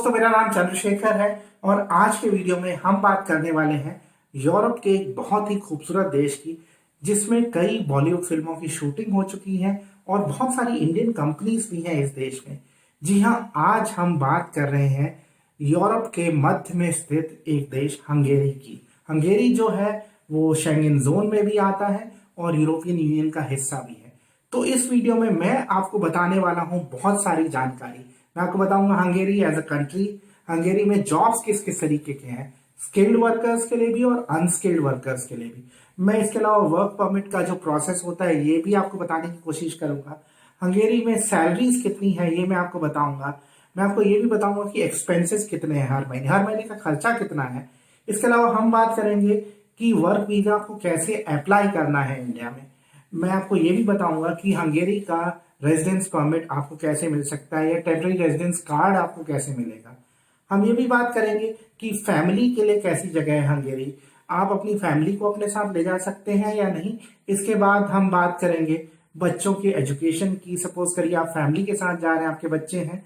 दोस्तों, मेरा नाम चंद्रशेखर है और आज के वीडियो में हम बात करने वाले हैं यूरोप के एक बहुत ही खूबसूरत देश की, जिसमें कई बॉलीवुड फिल्मों की शूटिंग हो चुकी है और बहुत सारी इंडियन कंपनीज भी हैं इस देश में। जी हाँ, आज हम बात कर रहे हैं यूरोप के मध्य में स्थित एक देश हंगेरी की। हंगेरी जो है वो शेंगन जोन में भी आता है और यूरोपियन यूनियन का हिस्सा भी है। तो इस वीडियो में मैं आपको बताने वाला हूँ बहुत सारी जानकारी। मैं आपको बताऊंगा Hungary as a country, Hungary में जॉब्स किस किस तरीके के हैं, स्किल्ड वर्कर्स के लिए भी और अनस्किल्ड वर्कर्स के लिए भी। मैं इसके अलावा वर्क परमिट का जो प्रोसेस होता है ये भी आपको बताने की कोशिश करूंगा। हंगेरी में सैलरीज कितनी है ये मैं आपको बताऊंगा। मैं आपको ये भी बताऊंगा कि एक्सपेंसेस कितने हैं, हर महीने का खर्चा कितना है। इसके अलावा हम बात करेंगे कि वर्क वीजा को कैसे अप्लाई करना है इंडिया में। मैं आपको ये भी बताऊंगा कि हंगेरी का रेजिडेंस परमिट आपको कैसे मिल सकता है या टेम्पररी रेजिडेंस कार्ड आपको कैसे मिलेगा। हम ये भी बात करेंगे कि फैमिली के लिए कैसी जगह है हंगेरी, आप अपनी फैमिली को अपने साथ ले जा सकते हैं या नहीं। इसके बाद हम बात करेंगे बच्चों के एजुकेशन की। सपोज करिए आप फैमिली के साथ जा रहे हैं, आपके बच्चे हैं,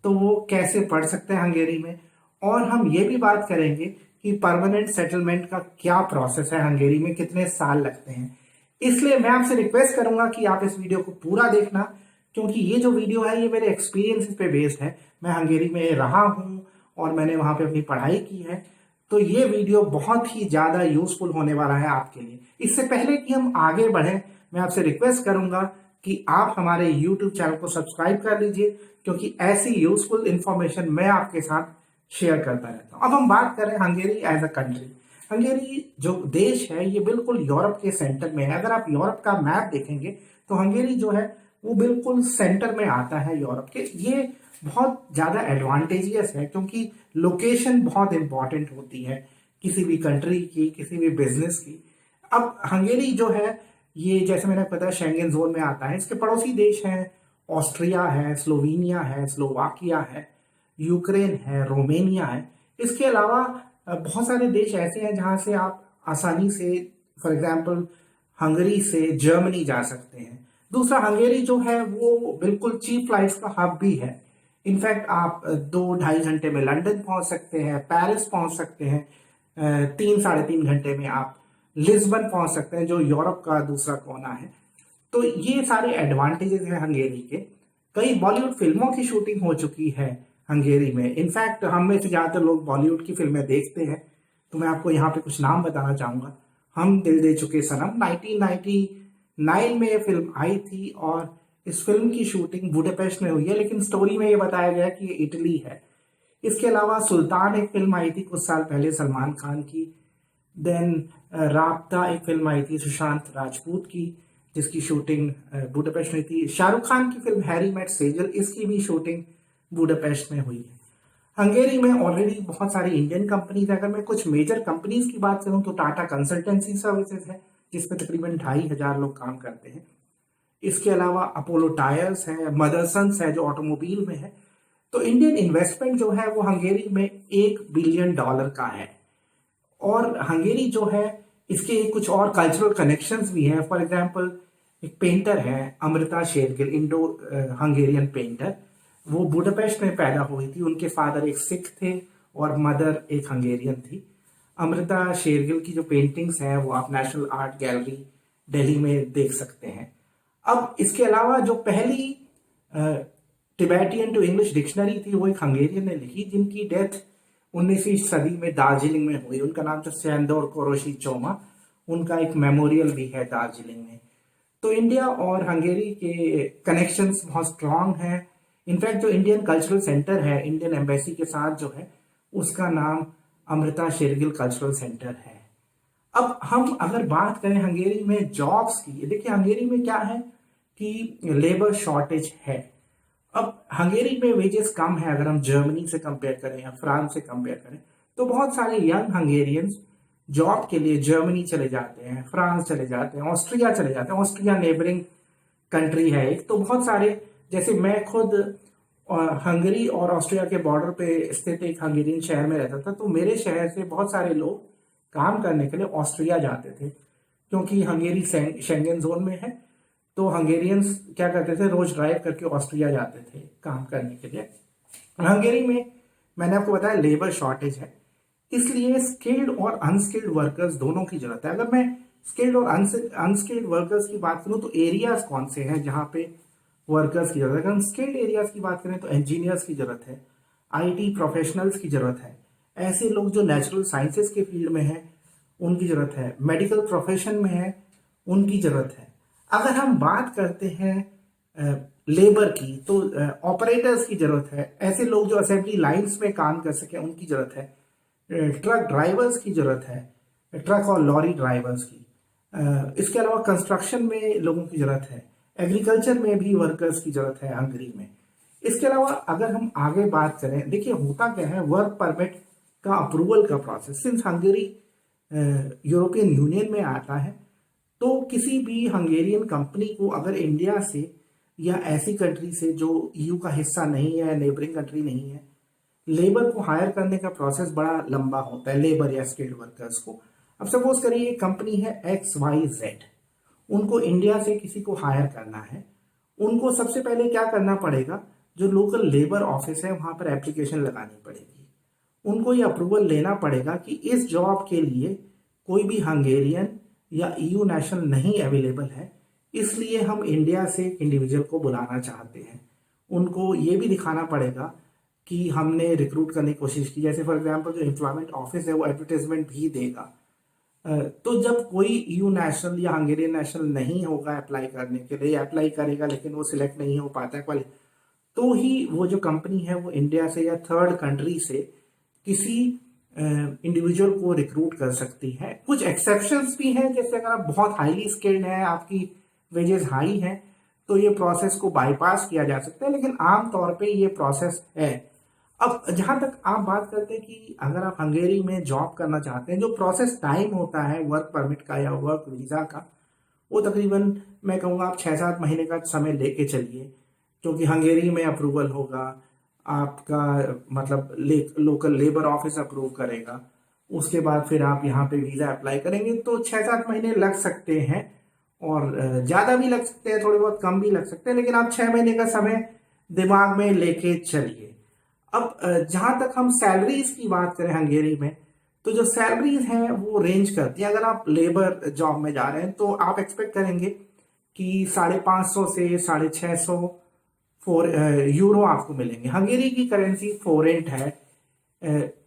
तो वो कैसे पढ़ सकते हैं हंगेरी में। और हम ये भी बात करेंगे कि परमानेंट सेटलमेंट का क्या प्रोसेस है हंगेरी में, कितने साल लगते हैं। इसलिए मैं आपसे रिक्वेस्ट करूंगा कि आप इस वीडियो को पूरा देखना, क्योंकि ये जो वीडियो है ये मेरे एक्सपीरियंस पे बेस्ड है। मैं हंगेरी में रहा हूं और मैंने वहां पे अपनी पढ़ाई की है, तो ये वीडियो बहुत ही ज्यादा यूजफुल होने वाला है आपके लिए। इससे पहले कि हम आगे बढ़े, मैं आपसे रिक्वेस्ट करूंगा कि आप हमारे यूट्यूब चैनल को सब्सक्राइब कर लीजिए, क्योंकि ऐसी यूजफुल इंफॉर्मेशन मैं आपके साथ शेयर करता रहता हूं। अब हम बात करें Hungary as a country. Hungary जो देश है ये बिल्कुल यूरोप के सेंटर में है। अगर आप यूरोप का मैप देखेंगे तो हंगेरी जो है वो बिल्कुल सेंटर में आता है यूरोप के। ये बहुत ज्यादा एडवांटेजियस है, क्योंकि लोकेशन बहुत इंपॉर्टेंट होती है किसी भी कंट्री की, किसी भी बिजनेस की। अब हंगेरी जो है ये, जैसे मैंने बताया, शेंगन जोन में आता है। इसके पड़ोसी देश हैं ऑस्ट्रिया है, स्लोवेनिया है, स्लोवाकिया है, यूक्रेन है, रोमेनिया है। इसके अलावा बहुत सारे देश ऐसे हैं जहां से आप आसानी से, फॉर एग्जांपल हंगरी से जर्मनी जा सकते हैं। दूसरा, हंगेरी जो है वो बिल्कुल चीप फ्लाइट्स का हब भी है। इनफैक्ट आप 2-2.5 घंटे में लंदन पहुंच सकते हैं, पेरिस पहुंच सकते हैं, 3-3.5 घंटे में आप लिस्बन पहुंच सकते हैं जो यूरोप का दूसरा कोना है। तो ये सारे एडवांटेजेस हैं हंगेरी के। कई बॉलीवुड फिल्मों की शूटिंग हो चुकी है हंगेरी में। इनफैक्ट हम में से ज्यादातर लोग बॉलीवुड की फिल्में देखते हैं, तो मैं आपको यहाँ पे कुछ नाम बताना चाहूंगा। हम दिल दे चुके सनम 1999 में ये फिल्म आई थी और इस फिल्म की शूटिंग बुडापेस्ट में हुई है, लेकिन स्टोरी में ये बताया गया कि ये इटली है। इसके अलावा सुल्तान एक फिल्म आई थी कुछ साल पहले सलमान खान की। देन राब्ता एक फिल्म आई थी सुशांत राजपूत की, जिसकी शूटिंग बुडापेस्ट में थी। शाहरुख खान की फिल्म हैरी मेट सेजल, इसकी भी शूटिंग बुडापेस्ट में हुई है। हंगेरी में ऑलरेडी बहुत सारी इंडियन कंपनीज है। अगर मैं कुछ मेजर कंपनीज की बात करूं तो टाटा कंसल्टेंसी सर्विसेज है, जिसमें तकरीबन 2,500 लोग काम करते हैं। इसके अलावा अपोलो टायर्स है, मदरसन्स है जो ऑटोमोबाइल में है। तो इंडियन इन्वेस्टमेंट जो है वो हंगेरी में $1 बिलियन का है। और हंगेरी जो है इसके कुछ और कल्चरल कनेक्शंस भी हैं। फॉर एग्जांपल एक पेंटर है Amrita Shergil, Indo Hungarian painter, वो बुडापेस्ट में पैदा हुई थी। उनके फादर एक सिख थे और मदर एक हंगेरियन थी। अमृता शेरगिल की जो पेंटिंग्स हैं वो आप नेशनल आर्ट गैलरी दिल्ली में देख सकते हैं। अब इसके अलावा जो पहली टिबेटियन टू इंग्लिश डिक्शनरी थी वो एक हंगेरियन ने लिखी, जिनकी डेथ 19वीं सदी में दार्जिलिंग में हुई। उनका नाम था सैंदोर कोरोशी चोमा। उनका एक मेमोरियल भी है दार्जिलिंग में। तो इंडिया और हंगेरी के कनेक्शंस बहुत स्ट्रांग हैं। इनफैक्ट जो इंडियन कल्चरल सेंटर है इंडियन एम्बेसी के साथ जो है, उसका नाम अमृता शेरगिल कल्चरल सेंटर है। अब हम अगर बात करें हंगेरी में जॉब्स की, देखिए हंगेरी में क्या है कि लेबर शॉर्टेज है। अब हंगेरी में वेजेस कम है अगर हम जर्मनी से कंपेयर करें या फ्रांस से कंपेयर करें, तो बहुत सारे यंग हंगेरियंस जॉब के लिए जर्मनी चले जाते हैं, फ्रांस चले जाते हैं, ऑस्ट्रिया चले जाते हैं। ऑस्ट्रिया नेबरिंग कंट्री है एक। तो बहुत सारे, जैसे मैं खुद हंगरी और ऑस्ट्रिया के बॉर्डर पे स्थित एक हंगेरियन शहर में रहता था, तो मेरे शहर से बहुत सारे लोग काम करने के लिए ऑस्ट्रिया जाते थे, क्योंकि हंगेरी शेंगन जोन में है। तो हंगेरियंस क्या करते थे, रोज ड्राइव करके ऑस्ट्रिया जाते थे काम करने के लिए। हंगेरी में मैंने आपको बताया लेबर शॉर्टेज है, इसलिए स्किल्ड और अनस्किल्ड वर्कर्स दोनों की जरूरत है। अगर मैं स्किल्ड और अनस्किल्ड वर्कर्स की बात करूं तो एरियाज कौन से हैं जहां पे वर्कर्स की जरूरत है? अगर हम स्किल्ड एरियाज की बात करें तो इंजीनियर्स की जरूरत है, आईटी प्रोफेशनल्स की जरूरत है, ऐसे लोग जो नेचुरल साइंसेज के फील्ड में हैं उनकी जरूरत है, मेडिकल प्रोफेशन में है उनकी जरूरत है। अगर हम बात करते हैं लेबर की तो ऑपरेटर्स की जरूरत है, ऐसे लोग जो असेंबली लाइंस में काम कर सके उनकी जरूरत है, ट्रक ड्राइवर्स की जरूरत है, ट्रक और लॉरी ड्राइवर्स की। इसके अलावा कंस्ट्रक्शन में लोगों की जरूरत है, एग्रीकल्चर में भी वर्कर्स की जरूरत है हंगरी में। इसके अलावा अगर हम आगे बात करें, देखिए होता क्या है, वर्क परमिट का अप्रूवल का process, since Hungary European union में आता है तो किसी भी हंगेरियन कंपनी को अगर इंडिया से या ऐसी कंट्री से जो ईयू का हिस्सा नहीं है, नेबरिंग कंट्री नहीं है, लेबर को हायर करने का प्रोसेस बड़ा लंबा होता है, लेबर या स्किल्ड वर्कर्स को। अब सपोज करिए कंपनी है XYZ, उनको इंडिया से किसी को हायर करना है, उनको सबसे पहले क्या करना पड़ेगा, जो लोकल लेबर ऑफिस है वहां पर एप्लीकेशन लगानी पड़ेगी, उनको ये अप्रूवल लेना पड़ेगा कि इस जॉब के लिए कोई भी हंगेरियन या ईयू नेशनल नहीं अवेलेबल है, इसलिए हम इंडिया से एक इंडिविजुअल को बुलाना चाहते हैं। उनको ये भी दिखाना पड़ेगा कि हमने रिक्रूट करने की कोशिश की, जैसे फॉर एग्जांपल जो एम्प्लॉयमेंट ऑफिस है वो एडवर्टाइजमेंट भी देगा। तो जब कोई ईयू नेशनल या हंगेरियन नेशनल नहीं होगा अप्लाई करने के लिए, अप्लाई करेगा लेकिन वो सिलेक्ट नहीं हो पाता है तो ही वो जो कंपनी है वो इंडिया से या थर्ड कंट्री से किसी इंडिविजुअल को रिक्रूट कर सकती है। कुछ एक्सेप्शंस भी हैं, जैसे अगर आप बहुत हाईली स्किल्ड हैं, आपकी वेजेस हाई हैं, तो ये प्रोसेस को बाईपास किया जा सकता है, लेकिन आमतौर पे ये प्रोसेस है। अब जहां तक आप बात करते हैं कि अगर आप हंगेरी में जॉब करना चाहते हैं, जो प्रोसेस टाइम होता है वर्क परमिट का या वर्क वीजा का, वो तकरीबन मैं कहूँगा आप 6-7 महीने का समय लेके चलिए, क्योंकि हंगेरी में अप्रूवल होगा आपका, मतलब लोकल लेबर ऑफिस अप्रूव करेगा, उसके बाद फिर आप यहाँ पे वीजा अप्लाई करेंगे, तो 6-7 महीने लग सकते हैं, और ज्यादा भी लग सकते हैं, थोड़े बहुत कम भी लग सकते हैं, लेकिन आप 6 महीने का समय दिमाग में लेके चलिए। अब जहां तक हम सैलरीज की बात करें हंगेरी में, तो जो सैलरीज हैं वो रेंज करती है। अगर आप लेबर जॉब में जा रहे हैं तो आप एक्सपेक्ट करेंगे कि 550 से 650 यूरो आपको मिलेंगे। हंगेरी की करेंसी फोरेंट है,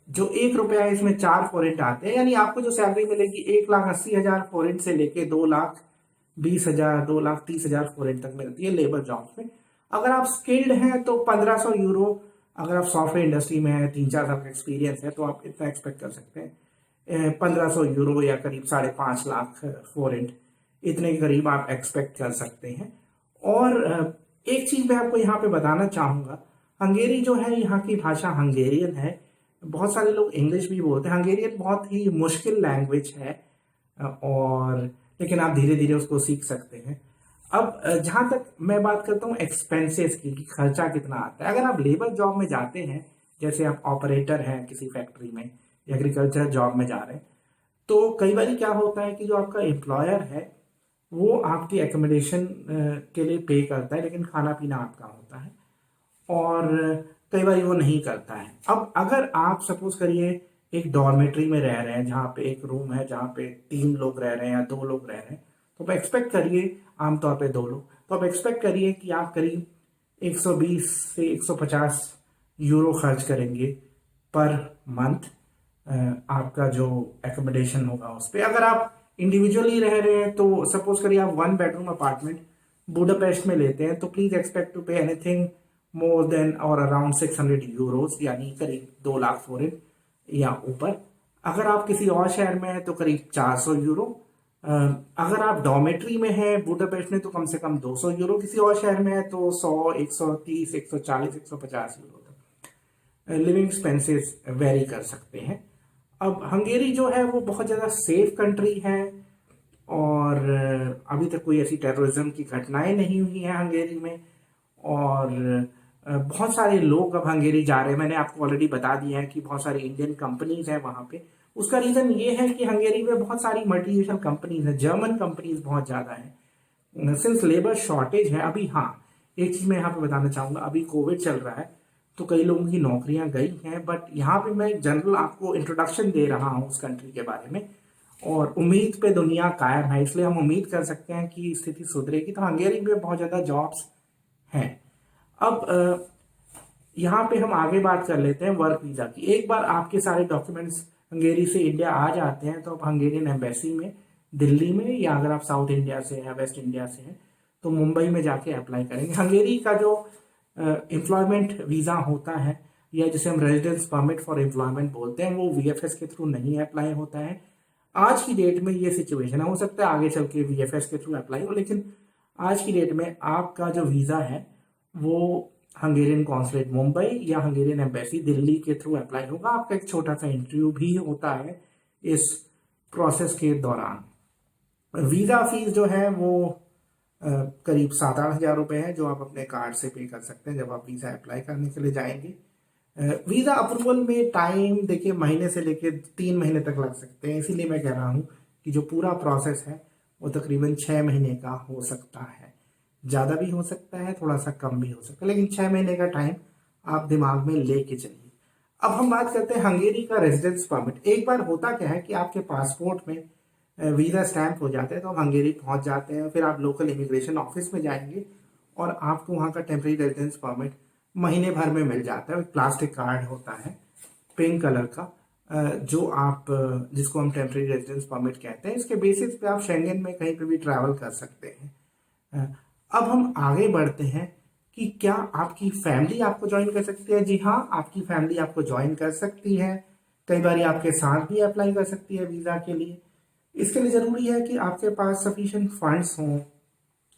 जो 1 रुपया है इसमें 4 फोरेंट आते हैं, यानी आपको जो सैलरी मिलेगी 1,80,000 फोरेंट से लेके 2,20,000 2,30,000 फोरेंट तक मिलती है लेबर जॉब्स में। अगर आप स्किल्ड हैं तो 1,500 यूरो, अगर आप सॉफ्टवेयर इंडस्ट्री में है, 3-4 साल का एक्सपीरियंस है, तो आप इतना एक्सपेक्ट कर सकते हैं। 1,500 यूरो या करीब 5.5 लाख फोरेंट, इतने के करीब आप एक्सपेक्ट कर सकते हैं। और एक चीज मैं आपको यहाँ पे बताना चाहूंगा, हंगेरी जो है, यहाँ की भाषा हंगेरियन है, बहुत सारे लोग इंग्लिश भी बोलते हैं। हंगेरियन बहुत ही मुश्किल लैंग्वेज है, और लेकिन आप धीरे धीरे उसको सीख सकते हैं। अब जहां तक मैं बात करता हूँ एक्सपेंसेस की, कि खर्चा कितना आता है। अगर आप लेबर जॉब में जाते हैं, जैसे आप ऑपरेटर हैं किसी फैक्ट्री में, एग्रीकल्चर जॉब में जा रहे हैं, तो कई बार क्या होता है कि जो आपका एम्प्लॉयर है वो आपकी एकोमोडेशन के लिए पे करता है, लेकिन खाना पीना आपका होता है, और कई बार वो नहीं करता है। अब अगर आप सपोज करिए एक डॉर्मेट्री में रह रहे हैं, जहाँ पे एक रूम है जहाँ पे 3 लोग रह रहे हैं या 2 लोग रह रहे हैं, तो आप एक्सपेक्ट करिए, आमतौर पे 2 लोग, तो आप एक्सपेक्ट करिए कि आप करीब 120 से 150 यूरो खर्च करेंगे पर मंथ, आपका जो एकोमोडेशन होगा उस पर। अगर आप इंडिविजुअली रह रहे हैं तो सपोज करिए आप 1 बेडरूम अपार्टमेंट बुडापेस्ट में लेते हैं, तो please expect to pay anything more than और अराउंड 600 यूरोस, यानी करीब 2 लाख फोरेन या ऊपर। अगर आप किसी और शहर में हैं तो करीब 400 यूरो। अगर आप डॉर्मेट्री में हैं बुडापेस्ट में तो कम से कम 200 यूरो, किसी और शहर में है तो 100, 130, 140, 150 यूरो तक लिविंग एक्सपेंसेस वेरी कर सकते हैं। अब हंगेरी जो है वो बहुत ज़्यादा सेफ कंट्री है, और अभी तक कोई ऐसी टेररिज्म की घटनाएं नहीं हुई हैं हंगेरी में, और बहुत सारे लोग अब हंगेरी जा रहे हैं। मैंने आपको ऑलरेडी बता दिया है कि बहुत सारी इंडियन कंपनीज हैं वहाँ पे। उसका रीज़न ये है कि हंगेरी में बहुत सारी मल्टीनेशनल कंपनीज हैं, जर्मन कंपनीज बहुत ज़्यादा हैं, सिंस लेबर शॉर्टेज है अभी। हाँ, एक चीज़ मैं यहाँ पे बताना चाहूँगा, अभी कोविड चल रहा है तो कई लोगों की नौकरियां गई हैं, बट यहाँ पे मैं जनरल आपको इंट्रोडक्शन दे रहा हूँ उस कंट्री के बारे में। और उम्मीद पे दुनिया कायम है, इसलिए हम उम्मीद कर सकते हैं कि स्थिति सुधरेगी। तो हंगेरी में बहुत ज़्यादा जॉब्स हैं। अब यहाँ पे हम आगे बात कर लेते हैं वर्क वीज़ा की। एक बार आपके सारे डॉक्यूमेंट्स हंगेरी से इंडिया आ जाते हैं तो आप हंगेरियन एम्बेसी में दिल्ली में, या अगर आप साउथ इंडिया से हैं, वेस्ट इंडिया से हैं, तो मुंबई में जाके अप्लाई करेंगे। हंगेरी का जो एम्प्लॉयमेंट वीज़ा होता है, या जिसे हम रेजिडेंस परमिट फॉर एम्प्लॉयमेंट बोलते हैं, वो वीएफएस के थ्रू नहीं अप्लाई होता है। आज की डेट में ये सिचुएशन है, हो सकता है आगे चल के वीएफएस के थ्रू अप्लाई हो, लेकिन आज की डेट में आपका जो वीज़ा है वो हंगेरियन कॉन्सुलेट मुंबई या हंगेरियन एम्बेसी दिल्ली के थ्रू अप्लाई होगा। आपका एक छोटा सा इंटरव्यू भी होता है इस प्रोसेस के दौरान। वीज़ा फीस जो है वो करीब 7-8 हज़ार रुपये है, जो आप अपने कार्ड से पे कर सकते हैं जब आप वीज़ा अप्लाई करने के लिए जाएंगे। वीज़ा अप्रूवल में टाइम देखिए महीने से लेके 3 महीने तक लग सकते हैं, इसीलिए मैं कह रहा हूँ कि जो पूरा प्रोसेस है वो तकरीबन 6 महीने का हो सकता है। ज़्यादा भी हो सकता है, थोड़ा सा कम भी हो सकता है, लेकिन 6 महीने का टाइम आप दिमाग में लेके चलिए। अब हम बात करते हैं हंगेरी का रेजिडेंस परमिट। एक बार होता क्या है कि आपके पासपोर्ट में वीज़ा स्टैंप हो जाते हैं तो आप हंगेरी पहुंच जाते हैं, फिर आप लोकल इमिग्रेशन ऑफिस में जाएंगे और आपको वहाँ का टेम्परेरी रेजिडेंस परमिट महीने भर में मिल जाता है। एक प्लास्टिक कार्ड होता है पिंक कलर का, जो आप जिसको हम टेम्परेरी रेजिडेंस परमिट कहते हैं। इसके बेसिस पे आप शेंगन में कहीं पे भी ट्रैवल कर सकते हैं। अब हम आगे बढ़ते हैं कि क्या आपकी फैमिली आपको ज्वाइन कर सकती है। जी हाँ, आपकी फैमिली आपको ज्वाइन कर सकती है, कई बार आपके साथ भी अप्लाई कर सकती है वीज़ा के लिए। इसके लिए ज़रूरी है कि आपके पास सफिशिएंट फंड्स हों,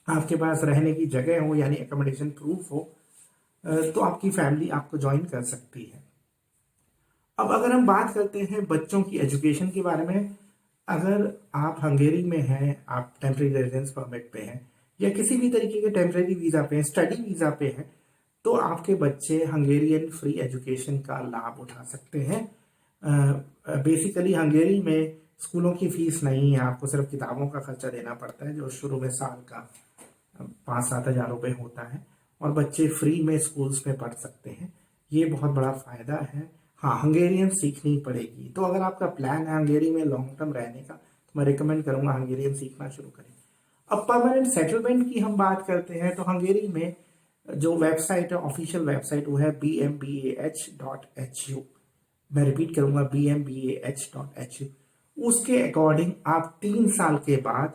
आपके पास रहने की जगह हो, यानी एकोमोडेशन प्रूफ हो, तो आपकी फैमिली आपको ज्वाइन कर सकती है। अब अगर हम बात करते हैं बच्चों की एजुकेशन के बारे में, अगर आप हंगेरी में हैं, आप टेम्परेरी रेजिडेंस परमिट पे हैं या किसी भी तरीके के टेम्परेरी वीज़ा पे हैं, स्टडी वीज़ा पे हैं, तो आपके बच्चे हंगेरियन फ्री एजुकेशन का लाभ उठा सकते हैं। बेसिकली हंगेरी में स्कूलों की फीस नहीं है, आपको सिर्फ किताबों का खर्चा देना पड़ता है, जो शुरू में साल का 5-7 हज़ार रुपये होता है, और बच्चे फ्री में स्कूल्स में पढ़ सकते हैं। ये बहुत बड़ा फ़ायदा है। हाँ, हंगेरियन सीखनी पड़ेगी, तो अगर आपका प्लान है हंगेरी में लॉन्ग टर्म रहने का, तो मैं रिकमेंड करूँगा हंगेरियन सीखना शुरू करें। अब परमानेंट सेटलमेंट की हम बात करते हैं, तो हंगेरी में जो वेबसाइट है, ऑफिशियल वेबसाइट, वो है bmbah.hu। मैं रिपीट करूँगा, bmbah.hu। उसके अकॉर्डिंग आप 3 साल के बाद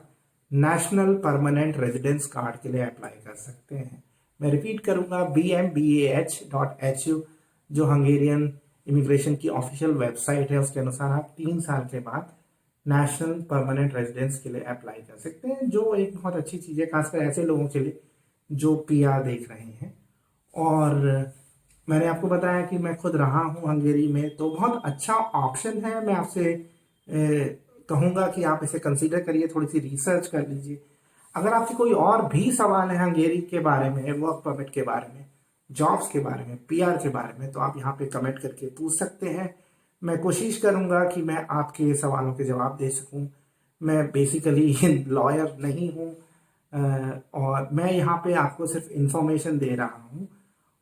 नेशनल परमानेंट रेजिडेंस कार्ड के लिए अप्लाई कर सकते हैं। मैं रिपीट करूंगा, bmbah.hu जो हंगेरियन इमिग्रेशन की ऑफिशियल वेबसाइट है, उसके अनुसार आप 3 साल के बाद नेशनल परमानेंट रेजिडेंस के लिए अप्लाई कर सकते हैं, जो एक बहुत अच्छी चीज़ है, खासकर ऐसे लोगों के लिए जो पीआर देख रहे हैं। और मैंने आपको बताया कि मैं खुद रहा हूँ हंगेरी में, तो बहुत अच्छा ऑप्शन है। मैं आपसे कहूँगा कि आप इसे कंसीडर करिए, थोड़ी सी रिसर्च कर लीजिए। अगर आपके कोई और भी सवाल है हंगेरी के बारे में, वर्क परमिट के बारे में, जॉब्स के बारे में, पीआर के बारे में, तो आप यहाँ पे कमेंट करके पूछ सकते हैं। मैं कोशिश करूँगा कि मैं आपके सवालों के जवाब दे सकूँ। मैं बेसिकली लॉयर नहीं हूँ, और मैं यहाँ पे आपको सिर्फ इंफॉर्मेशन दे रहा हूँ।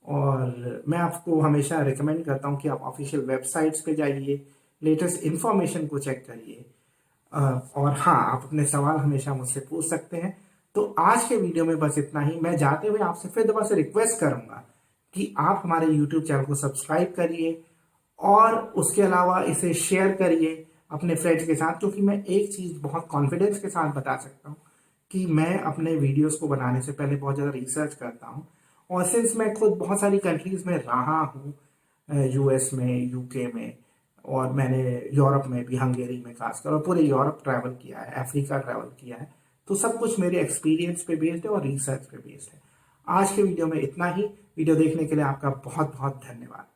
और मैं आपको हमेशा रिकमेंड करता हूँ कि आप ऑफिशियल वेबसाइट्स पे जाइए, लेटेस्ट इंफॉर्मेशन को चेक करिए, और हाँ, आप अपने सवाल हमेशा मुझसे पूछ सकते हैं। तो आज के वीडियो में बस इतना ही। मैं जाते हुए आपसे फिर दोबारा से रिक्वेस्ट करूंगा कि आप हमारे YouTube चैनल को सब्सक्राइब करिए, और उसके अलावा इसे शेयर करिए अपने फ्रेंड्स के साथ, क्योंकि मैं एक चीज़ बहुत कॉन्फिडेंस के साथ बता सकता हूँ कि मैं अपने वीडियोस को बनाने से पहले बहुत ज़्यादा रिसर्च करता हूँ। और सिंस मैं खुद बहुत सारी कंट्रीज़ में रहा हूँ, यूएस में, यूके में, और मैंने यूरोप में भी, हंगेरी में खासकर, और पूरे यूरोप ट्रैवल किया है, अफ्रीका ट्रैवल किया है, तो सब कुछ मेरे एक्सपीरियंस पे बेस्ड है और रिसर्च पे बेस्ड है। आज के वीडियो में इतना ही। वीडियो देखने के लिए आपका बहुत बहुत धन्यवाद।